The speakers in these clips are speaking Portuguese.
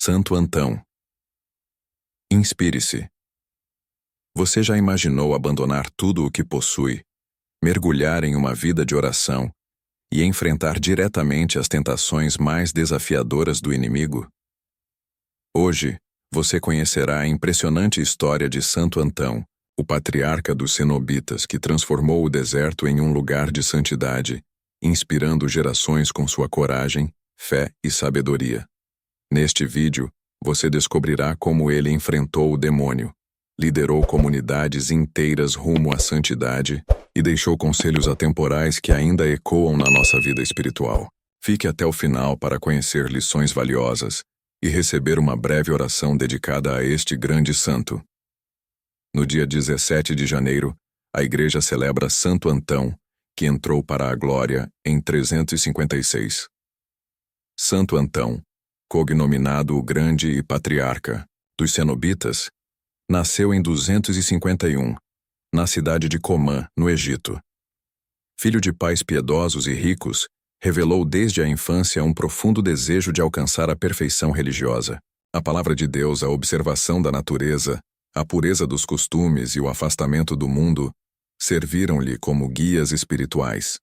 Santo Antão. Inspire-se. Você já imaginou abandonar tudo o que possui, mergulhar em uma vida de oração e enfrentar diretamente as tentações mais desafiadoras do inimigo? Hoje, você conhecerá a impressionante história de Santo Antão, o patriarca dos cenobitas que transformou o deserto em um lugar de santidade, inspirando gerações com sua coragem, fé e sabedoria. Neste vídeo, você descobrirá como ele enfrentou o demônio, liderou comunidades inteiras rumo à santidade e deixou conselhos atemporais que ainda ecoam na nossa vida espiritual. Fique até o final para conhecer lições valiosas e receber uma breve oração dedicada a este grande santo. No dia 17 de janeiro, a igreja celebra Santo Antão, que entrou para a glória em 356. Santo Antão, cognominado o Grande e Patriarca dos Cenobitas, nasceu em 251, na cidade de Comã, no Egito. Filho de pais piedosos e ricos, revelou desde a infância um profundo desejo de alcançar a perfeição religiosa. A palavra de Deus, a observação da natureza, a pureza dos costumes e o afastamento do mundo serviram-lhe como guias espirituais.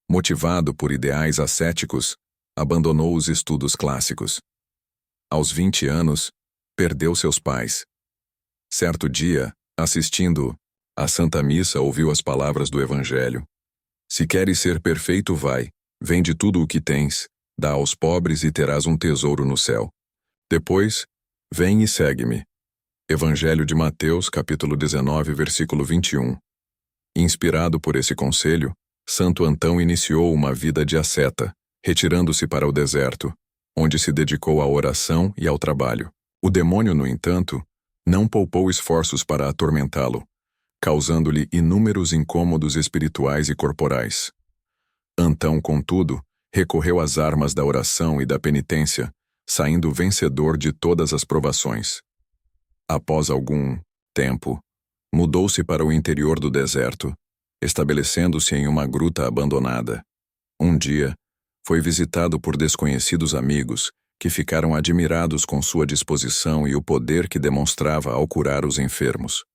Motivado por ideais ascéticos, abandonou os estudos clássicos. Aos 20 anos, perdeu seus pais. Certo dia, assistindo à Santa Missa, ouviu as palavras do Evangelho: "Se queres ser perfeito, vai, vende tudo o que tens, dá aos pobres e terás um tesouro no céu. Depois, vem e segue-me." Evangelho de Mateus, capítulo 19, versículo 21. Inspirado por esse conselho, Santo Antão iniciou uma vida de asceta, retirando-se para o deserto, onde se dedicou à oração e ao trabalho. O demônio, no entanto, não poupou esforços para atormentá-lo, causando-lhe inúmeros incômodos espirituais e corporais. Antão, contudo, recorreu às armas da oração e da penitência, saindo vencedor de todas as provações. Após algum tempo, mudou-se para o interior do deserto, estabelecendo-se em uma gruta abandonada. Um dia, foi visitado por desconhecidos amigos que ficaram admirados com sua disposição e o poder que demonstrava ao curar os enfermos.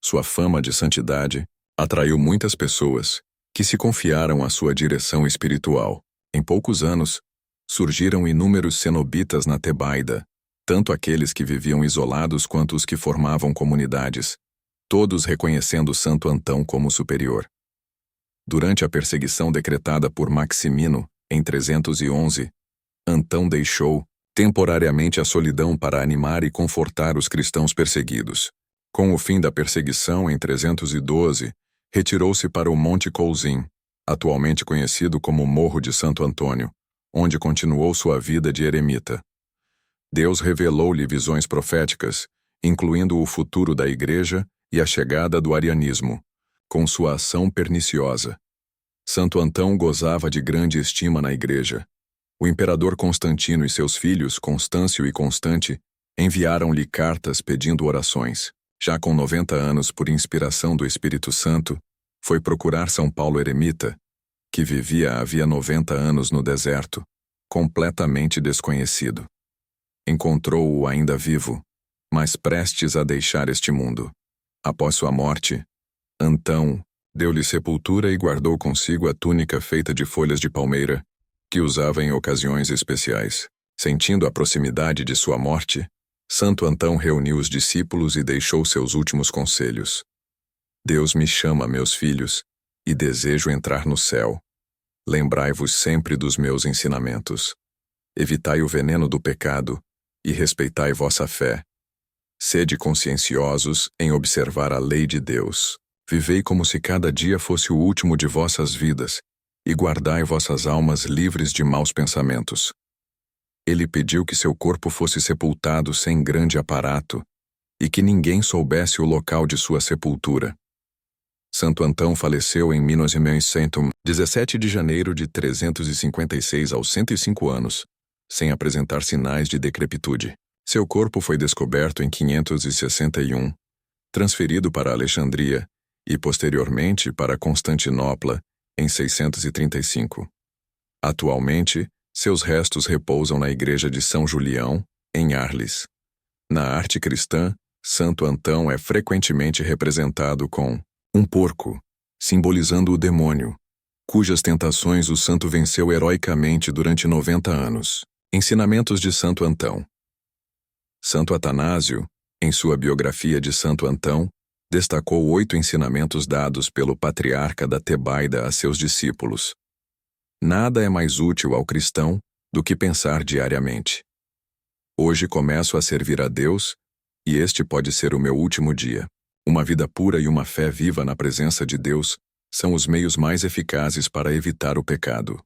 Sua fama de santidade atraiu muitas pessoas que se confiaram à sua direção espiritual. Em poucos anos, surgiram inúmeros cenobitas na Tebaida, tanto aqueles que viviam isolados quanto os que formavam comunidades, todos reconhecendo Santo Antão como superior. Durante a perseguição decretada por Maximino, em 311, Antão deixou temporariamente a solidão para animar e confortar os cristãos perseguidos. Com o fim da perseguição, em 312, retirou-se para o Monte Couzim, atualmente conhecido como Morro de Santo Antônio, onde continuou sua vida de eremita. Deus revelou-lhe visões proféticas, incluindo o futuro da Igreja e a chegada do arianismo, com sua ação perniciosa. Santo Antão gozava de grande estima na Igreja. O imperador Constantino e seus filhos, Constâncio e Constante, enviaram-lhe cartas pedindo orações. Já com 90 anos, por inspiração do Espírito Santo, foi procurar São Paulo eremita, que vivia havia 90 anos no deserto, completamente desconhecido. Encontrou-o ainda vivo, mas prestes a deixar este mundo. Após sua morte, Antão deu-lhe sepultura e guardou consigo a túnica feita de folhas de palmeira, que usava em ocasiões especiais. Sentindo a proximidade de sua morte, Santo Antão reuniu os discípulos e deixou seus últimos conselhos. "Deus me chama, meus filhos, e desejo entrar no céu. Lembrai-vos sempre dos meus ensinamentos. Evitai o veneno do pecado e respeitai vossa fé. Sede conscienciosos em observar a lei de Deus. Vivei como se cada dia fosse o último de vossas vidas, e guardai vossas almas livres de maus pensamentos." Ele pediu que seu corpo fosse sepultado sem grande aparato, e que ninguém soubesse o local de sua sepultura. Santo Antão faleceu em 17 de janeiro de 356 aos 105 anos, sem apresentar sinais de decrepitude. Seu corpo foi descoberto em 561, transferido para Alexandria e posteriormente para Constantinopla em 635. Atualmente, seus restos repousam na igreja de São Julião, em Arles. Na arte cristã, Santo Antão é frequentemente representado com um porco, simbolizando o demônio, cujas tentações o santo venceu heroicamente durante 90 anos. Ensinamentos de Santo Antão. Santo Atanásio, em sua biografia de Santo Antão, destacou 8 ensinamentos dados pelo patriarca da Tebaida a seus discípulos. Nada é mais útil ao cristão do que pensar diariamente. Hoje começo a servir a Deus, e este pode ser o meu último dia. Uma vida pura e uma fé viva na presença de Deus são os meios mais eficazes para evitar o pecado.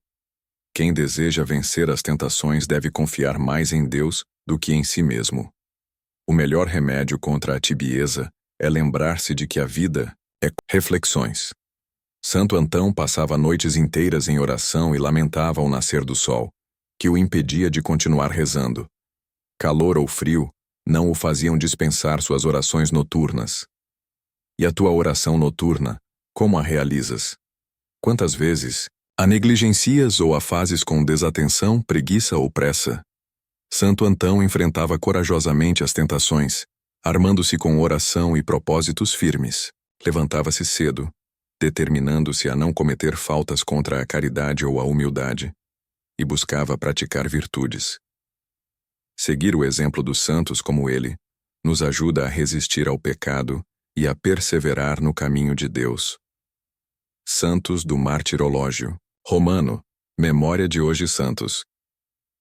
Quem deseja vencer as tentações deve confiar mais em Deus do que em si mesmo. O melhor remédio contra a tibieza é lembrar-se de que a vida é reflexões. Santo Antão passava noites inteiras em oração e lamentava o nascer do sol, que o impedia de continuar rezando. Calor ou frio não o faziam dispensar suas orações noturnas. E a tua oração noturna, como a realizas? Quantas vezes a negligencias ou a fazes com desatenção, preguiça ou pressa? Santo Antão enfrentava corajosamente as tentações, armando-se com oração e propósitos firmes. Levantava-se cedo, determinando-se a não cometer faltas contra a caridade ou a humildade, e buscava praticar virtudes. Seguir o exemplo dos santos como ele nos ajuda a resistir ao pecado e a perseverar no caminho de Deus. Santos do Martirológio. Romano, memória de hoje santos.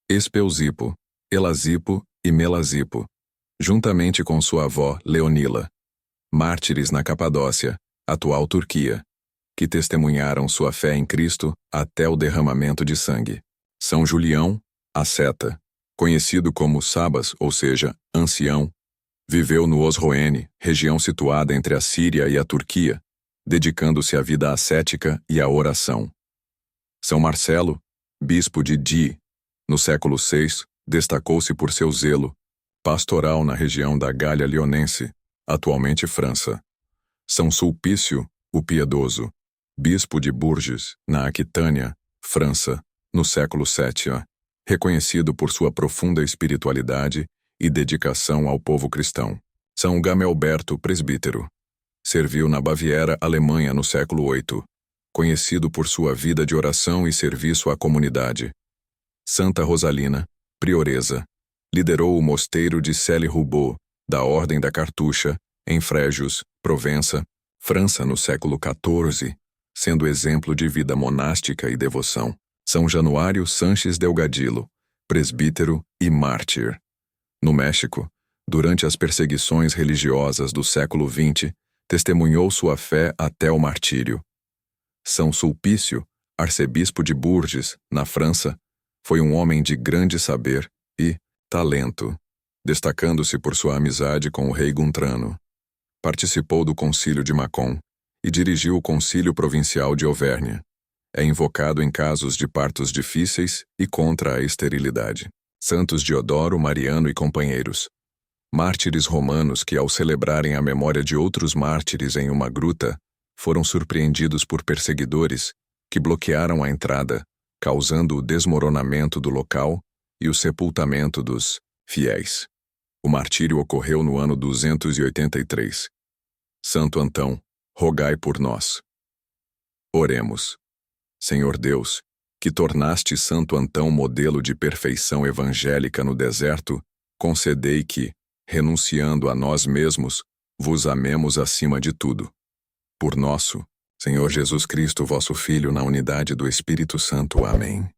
Espeusipo, Elasipo e Melasipo, juntamente com sua avó Leonila, mártires na Capadócia, atual Turquia, que testemunharam sua fé em Cristo até o derramamento de sangue. São Julião, asceta, conhecido como Sabas, ou seja, ancião, viveu no Osroene, região situada entre a Síria e a Turquia, dedicando-se à vida ascética e à oração. São Marcelo, bispo de Die, no século VI, destacou-se por seu zelo pastoral na região da Gália Lionense, atualmente França. São Sulpício, o Piedoso, bispo de Bourges, na Aquitânia, França, no século VII, reconhecido por sua profunda espiritualidade e dedicação ao povo cristão. São Gamelberto, presbítero. Serviu na Baviera, Alemanha, no século VIII, conhecido por sua vida de oração e serviço à comunidade. Santa Rosalina, prioresa, liderou o mosteiro de Celle-Roubaud, da Ordem da Cartucha, em Fréjus, Provença, França, no século XIV, sendo exemplo de vida monástica e devoção. São Januário Sanches Delgadillo, presbítero e mártir. No México, durante as perseguições religiosas do século XX, testemunhou sua fé até o martírio. São Sulpício, arcebispo de Bourges, na França, foi um homem de grande saber e talento, destacando-se por sua amizade com o rei Guntrano. Participou do Concílio de Mâcon e dirigiu o Concílio Provincial de Auvergne. É invocado em casos de partos difíceis e contra a esterilidade. Santos Diodoro, Mariano e companheiros. Mártires romanos que, ao celebrarem a memória de outros mártires em uma gruta, foram surpreendidos por perseguidores que bloquearam a entrada, causando o desmoronamento do local e o sepultamento dos fiéis. O martírio ocorreu no ano 283. Santo Antão, rogai por nós. Oremos. Senhor Deus, que tornaste Santo Antão modelo de perfeição evangélica no deserto, concedei que, renunciando a nós mesmos, vos amemos acima de tudo. Por nosso Senhor Jesus Cristo, vosso Filho, na unidade do Espírito Santo. Amém.